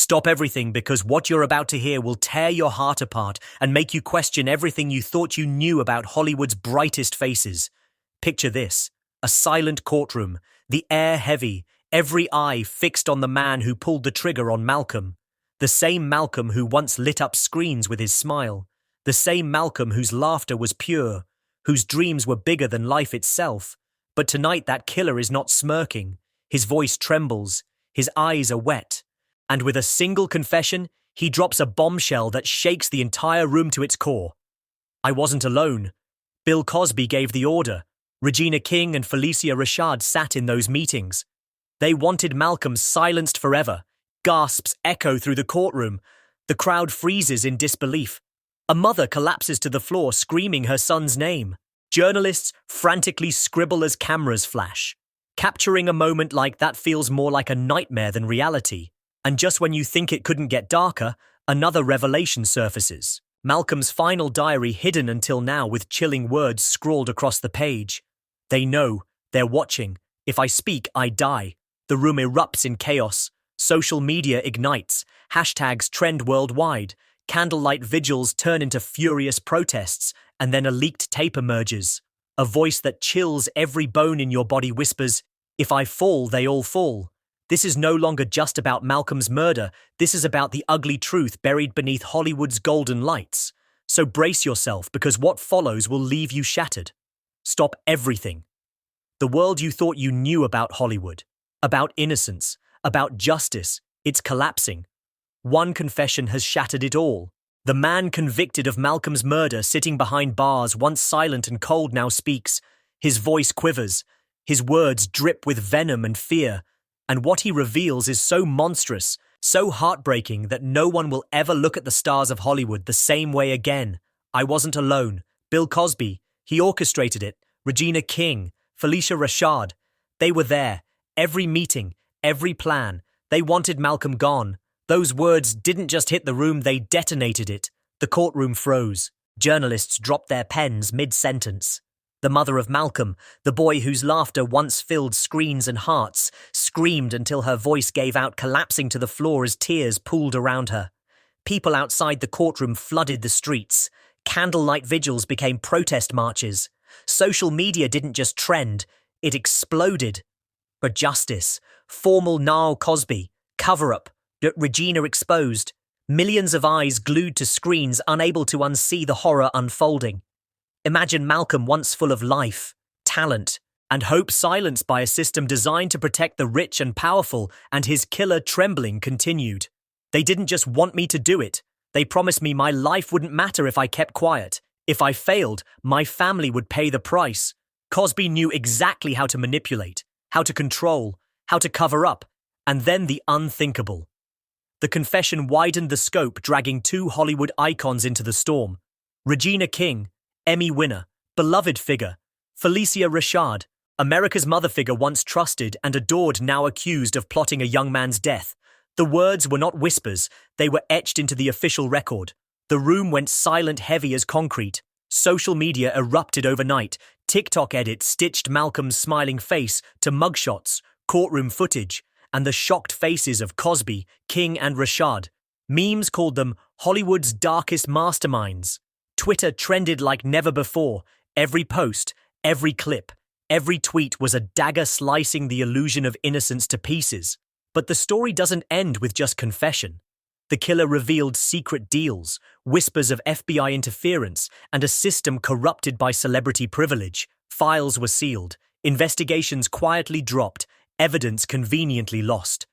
Stop everything, because what you're about to hear will tear your heart apart and make you question everything you thought you knew about Hollywood's brightest faces. Picture this: a silent courtroom, the air heavy, every eye fixed on the man who pulled the trigger on Malcolm. The same Malcolm who once lit up screens with his smile. The same Malcolm whose laughter was pure, whose dreams were bigger than life itself. But tonight that killer is not smirking. His voice trembles, his eyes are wet. And with a single confession, he drops a bombshell that shakes the entire room to its core. I wasn't alone. Bill Cosby gave the order. Regina King and Felicia Rashad sat in those meetings. They wanted Malcolm silenced forever. Gasps echo through the courtroom. The crowd freezes in disbelief. A mother collapses to the floor screaming her son's name. Journalists frantically scribble as cameras flash. Capturing a moment like that feels more like a nightmare than reality. And just when you think it couldn't get darker, another revelation surfaces. Malcolm's final diary hidden until now with chilling words scrawled across the page. They know, they're watching. If I speak, I die. The room erupts in chaos. Social media ignites. Hashtags trend worldwide. Candlelight vigils turn into furious protests, and then a leaked tape emerges. A voice that chills every bone in your body whispers, "If I fall, they all fall." This is no longer just about Malcolm's murder. This is about the ugly truth buried beneath Hollywood's golden lights. So brace yourself, because what follows will leave you shattered. Stop everything. The world you thought you knew about Hollywood, about innocence, about justice, it's collapsing. One confession has shattered it all. The man convicted of Malcolm's murder, sitting behind bars, once silent and cold, now speaks. His voice quivers. His words drip with venom and fear. And what he reveals is so monstrous, so heartbreaking, that no one will ever look at the stars of Hollywood the same way again. I wasn't alone. Bill Cosby, he orchestrated it. Regina King, Felicia Rashad, they were there. Every meeting, every plan. They wanted Malcolm gone. Those words didn't just hit the room, they detonated it. The courtroom froze. Journalists dropped their pens mid-sentence. The mother of Malcolm, the boy whose laughter once filled screens and hearts, screamed until her voice gave out, collapsing to the floor as tears pooled around her. People outside the courtroom flooded the streets. Candlelight vigils became protest marches. Social media didn't just trend, it exploded. For justice, formal Niall Cosby, cover-up, Regina exposed. Millions of eyes glued to screens, unable to unsee the horror unfolding. Imagine Malcolm, once full of life, talent, and hope, silenced by a system designed to protect the rich and powerful, and his killer trembling continued. They didn't just want me to do it. They promised me my life wouldn't matter if I kept quiet. If I failed, my family would pay the price. Cosby knew exactly how to manipulate, how to control, how to cover up, and then the unthinkable. The confession widened the scope, dragging two Hollywood icons into the storm. Regina King, Emmy winner, beloved figure. Felicia Rashad, America's mother figure, once trusted and adored, now accused of plotting a young man's death. The words were not whispers, they were etched into the official record. The room went silent, heavy as concrete. Social media erupted overnight. TikTok edits stitched Malcolm's smiling face to mugshots, courtroom footage, and the shocked faces of Cosby, King, and Rashad. Memes called them Hollywood's darkest masterminds. Twitter trended like never before. Every post, every clip, every tweet was a dagger slicing the illusion of innocence to pieces. But the story doesn't end with just confession. The killer revealed secret deals, whispers of FBI interference, and a system corrupted by celebrity privilege. Files were sealed, investigations quietly dropped, evidence conveniently lost.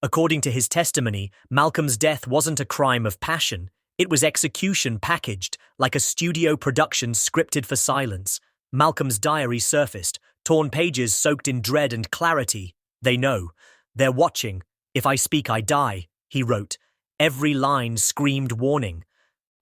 According to his testimony, Malcolm's death wasn't a crime of passion. It was execution packaged, like a studio production scripted for silence. Malcolm's diary surfaced, torn pages soaked in dread and clarity. They know. They're watching. "If I speak, I die," he wrote. Every line screamed warning.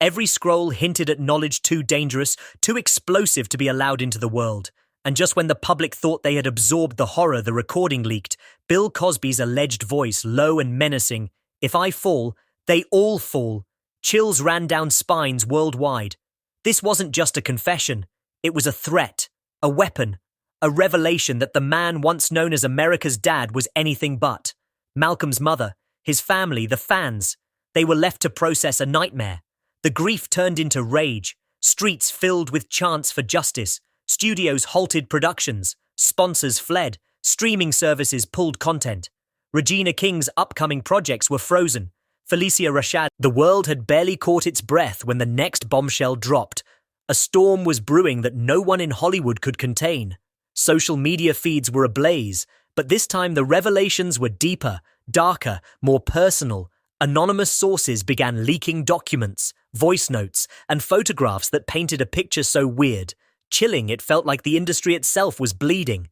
Every scroll hinted at knowledge too dangerous, too explosive to be allowed into the world. And just when the public thought they had absorbed the horror, the recording leaked. Bill Cosby's alleged voice, low and menacing. "If I fall, they all fall." Chills ran down spines worldwide. This wasn't just a confession. It was a threat, a weapon, a revelation that the man once known as America's dad was anything but. Malcolm's mother, his family, the fans. They were left to process a nightmare. The grief turned into rage, streets filled with chants for justice, studios halted productions, sponsors fled, streaming services pulled content. Regina King's upcoming projects were frozen. Felicia Rashad, the world had barely caught its breath when the next bombshell dropped. A storm was brewing that no one in Hollywood could contain. Social media feeds were ablaze, but this time the revelations were deeper, darker, more personal. Anonymous sources began leaking documents, voice notes, and photographs that painted a picture so weird, chilling it felt like the industry itself was bleeding.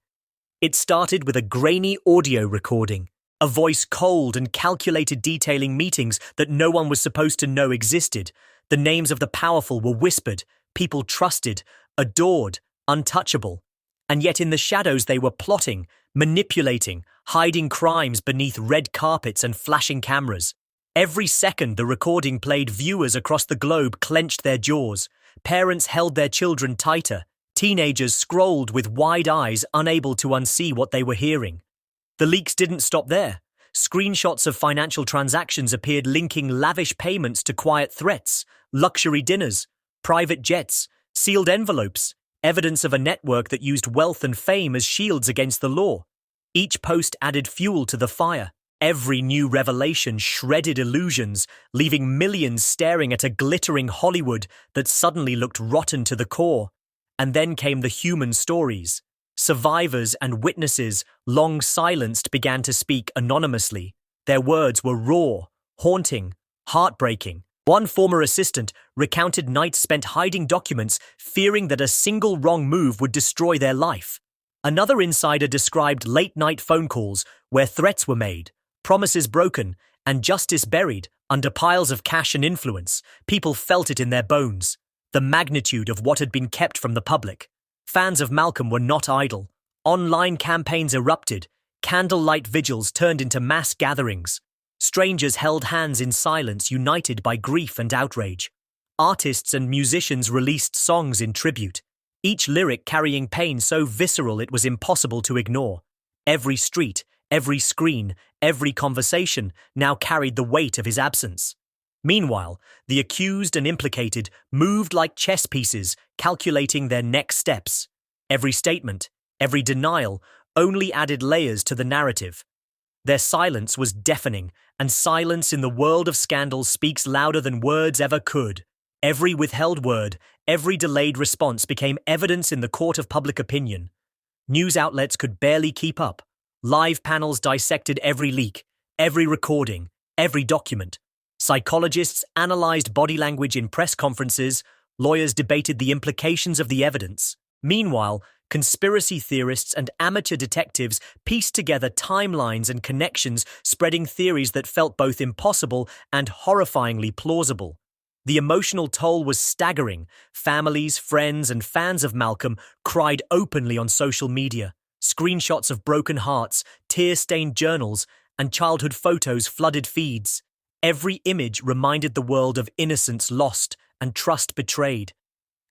It started with a grainy audio recording, a voice cold and calculated detailing meetings that no one was supposed to know existed. The names of the powerful were whispered, people trusted, adored, untouchable. And yet in the shadows they were plotting, manipulating, hiding crimes beneath red carpets and flashing cameras. Every second the recording played, viewers across the globe clenched their jaws. Parents held their children tighter. Teenagers scrolled with wide eyes, unable to unsee what they were hearing. The leaks didn't stop there. Screenshots of financial transactions appeared linking lavish payments to quiet threats, luxury dinners, private jets, sealed envelopes, evidence of a network that used wealth and fame as shields against the law. Each post added fuel to the fire. Every new revelation shredded illusions, leaving millions staring at a glittering Hollywood that suddenly looked rotten to the core. And then came the human stories. Survivors and witnesses, long silenced, began to speak anonymously. Their words were raw, haunting, heartbreaking. One former assistant recounted nights spent hiding documents, fearing that a single wrong move would destroy their life. Another insider described late-night phone calls where threats were made, promises broken, and justice buried under piles of cash and influence. People felt it in their bones, the magnitude of what had been kept from the public. Fans of Malcolm were not idle. Online campaigns erupted. Candlelight vigils turned into mass gatherings. Strangers held hands in silence, united by grief and outrage. Artists and musicians released songs in tribute, each lyric carrying pain so visceral it was impossible to ignore. Every street, every screen, every conversation now carried the weight of his absence. Meanwhile, the accused and implicated moved like chess pieces, calculating their next steps. Every statement, every denial, only added layers to the narrative. Their silence was deafening, and silence in the world of scandals speaks louder than words ever could. Every withheld word, every delayed response became evidence in the court of public opinion. News outlets could barely keep up. Live panels dissected every leak, every recording, every document. Psychologists analyzed body language in press conferences. Lawyers debated the implications of the evidence. Meanwhile, conspiracy theorists and amateur detectives pieced together timelines and connections, spreading theories that felt both impossible and horrifyingly plausible. The emotional toll was staggering. Families, friends, and fans of Malcolm cried openly on social media. Screenshots of broken hearts, tear-stained journals, and childhood photos flooded feeds. Every image reminded the world of innocence lost and trust betrayed.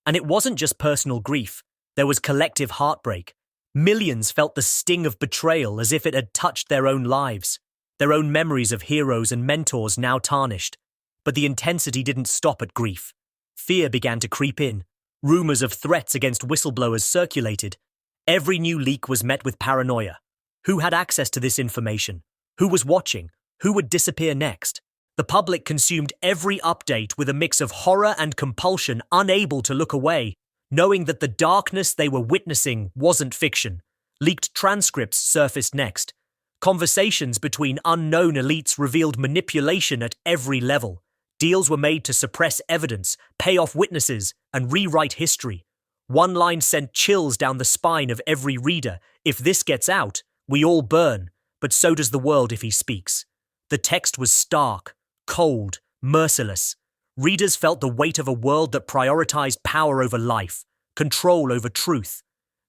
And it wasn't just personal grief. There was collective heartbreak. Millions felt the sting of betrayal as if it had touched their own lives, their own memories of heroes and mentors now tarnished. But the intensity didn't stop at grief. Fear began to creep in. Rumors of threats against whistleblowers circulated. Every new leak was met with paranoia. Who had access to this information? Who was watching? Who would disappear next? The public consumed every update with a mix of horror and compulsion, unable to look away, knowing that the darkness they were witnessing wasn't fiction. Leaked transcripts surfaced next. Conversations between unknown elites revealed manipulation at every level. Deals were made to suppress evidence, pay off witnesses, and rewrite history. One line sent chills down the spine of every reader. If this gets out, we all burn, but so does the world if he speaks. The text was stark, cold, merciless. Readers felt the weight of a world that prioritized power over life, control over truth.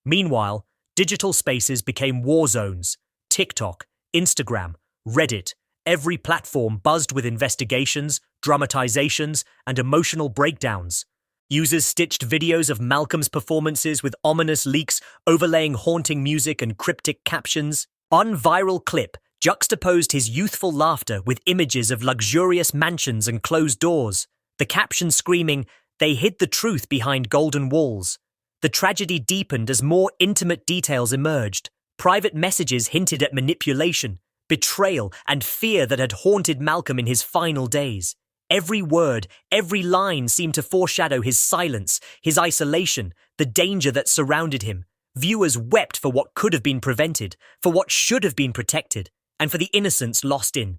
Meanwhile, digital spaces became war zones. TikTok, Instagram, Reddit, every platform buzzed with investigations, dramatizations, and emotional breakdowns. Users stitched videos of Malcolm's performances with ominous leaks, overlaying haunting music and cryptic captions. One viral clip juxtaposed his youthful laughter with images of luxurious mansions and closed doors, the caption screaming, "They hid the truth behind golden walls." The tragedy deepened as more intimate details emerged. Private messages hinted at manipulation, betrayal, and fear that had haunted Malcolm in his final days. Every word, every line seemed to foreshadow his silence, his isolation, the danger that surrounded him. Viewers wept for what could have been prevented, for what should have been protected, and for the innocents lost in